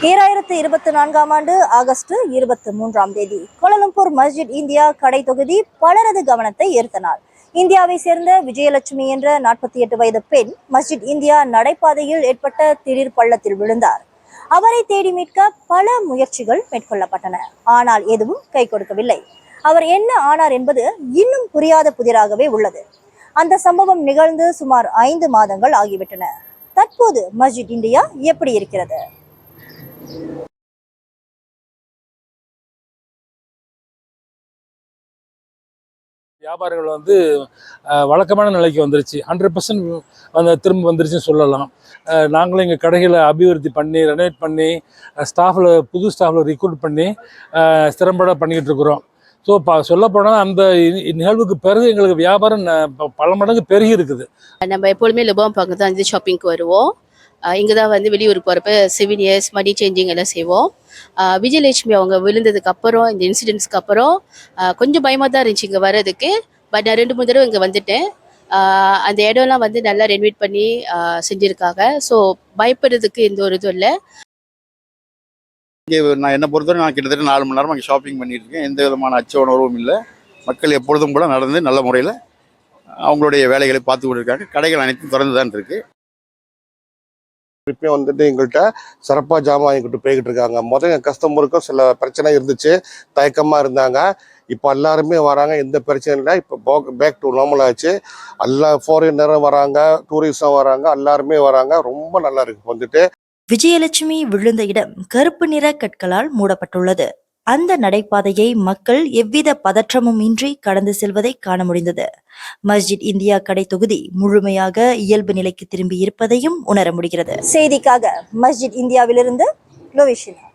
2024 ஆண்டு ஆகஸ்ட் 23ஆம் தேதி கோலாலம்பூர் மஸ்ஜித் இந்தியா கடை தொகுதி பலரது கவனத்தை ஈர்த்த நாள். இந்தியாவை சேர்ந்த விஜயலட்சுமி என்ற 48 வயது பெண் மஸ்ஜித் இந்தியா நடைபாதையில் ஏற்பட்ட திடீர் பள்ளத்தில் விழுந்தார். அவரை தேடி மீட்க பல முயற்சிகள் மேற்கொள்ளப்பட்டன. ஆனால் எதுவும் கை கொடுக்கவில்லை. அவர் என்ன ஆனார் என்பது இன்னும் புரியாத புதிராகவே உள்ளது. அந்த சம்பவம் நிகழ்ந்து சுமார் 5 மாதங்கள் ஆகிவிட்டன. தற்போது மஸ்ஜித் இந்தியா எப்படி இருக்கிறது? வியாபாரிகள் வழக்கமான நிலைக்கு வந்துருச்சு. 100% திரும்ப வந்துருச்சுன்னு சொல்லலாம். நாங்களும் எங்கள் கடைகளை அபிவிருத்தி பண்ணி ரெனோவேட் பண்ணி புது ஸ்டாஃபில் ரிக்ரூட் பண்ணி திறம்பட பண்ணிக்கிட்டு இருக்கிறோம். ஸோ சொல்லப்போனால் அந்த நிகழ்வுக்கு பிறகு எங்களுக்கு வியாபாரம் பல மடங்கு பெருகி இருக்குது. நம்ம எப்பொழுதுமே லுபாம் பார்க்க தான் ஷாப்பிங்க்கு வருவோம். இங்கே தான் வெளியூருக்கு போகிறப்ப சிவினியர்ஸ் மணி சேஞ்சிங் எல்லாம் செய்வோம். விஜயலட்சுமி அவங்க விழுந்ததுக்கு அப்புறம் இந்த இன்சிடென்ட்ஸ்க்கு அப்புறம் கொஞ்சம் பயமாக தான் இருந்துச்சு இங்கே வர்றதுக்கு. பட் நான் 2-3 தடவை இங்கே வந்துட்டேன். அந்த இடம்லாம் நல்லா ரெனோவேட் பண்ணி செஞ்சுருக்காங்க. ஸோ பயப்படுறதுக்கு எந்த ஒரு இதுவும் இல்லை. இங்கே நான் என்னை பொறுத்தவரை நான் கிட்டத்தட்ட 4 மணி நேரமாக இங்கே ஷாப்பிங் பண்ணிட்டு இருக்கேன். எந்த விதமான அச்ச உணர்வும் இல்லை. மக்கள் எப்பொழுதும் கூட நடந்து நல்ல முறையில் அவங்களுடைய வேலைகளை பார்த்து கொண்டு இருக்காங்க. கடைகள் அனைத்தும் திறந்து தான் இருக்கு. இப்பயும் எங்கள்கிட்ட சிறப்பாக ஜாமான் வாங்கிட்டு போய்கிட்டு இருக்காங்க. முதல் என் கஸ்டமருக்கும் சில பிரச்சனை இருந்துச்சு, தயக்கமாக இருந்தாங்க. இப்போ எல்லாருமே வராங்க, எந்த பிரச்சனையும் இல்லை. இப்போ பேக் டு நார்மல் ஆச்சு. எல்லா ஃபாரினரும் வராங்க, டூரிஸ்டும் வராங்க, எல்லாருமே வராங்க. ரொம்ப நல்லா இருக்கு. விஜயலட்சுமி விழுந்த இடம் கருப்பு நிற கற்களால் மூடப்பட்டுள்ளது. அந்த நடைபாதையை மக்கள் எவ்வித பதற்றமும் இன்றி கடந்து செல்வதை காண முடிந்தது. மஸ்ஜித் இந்தியா கடை தொகுதி முழுமையாக இயல்பு நிலைக்கு திரும்பி இருப்பதையும் உணர முடிகிறது. செய்திக்காக மஸ்ஜித் இந்தியாவிலிருந்து லோவிஷினா.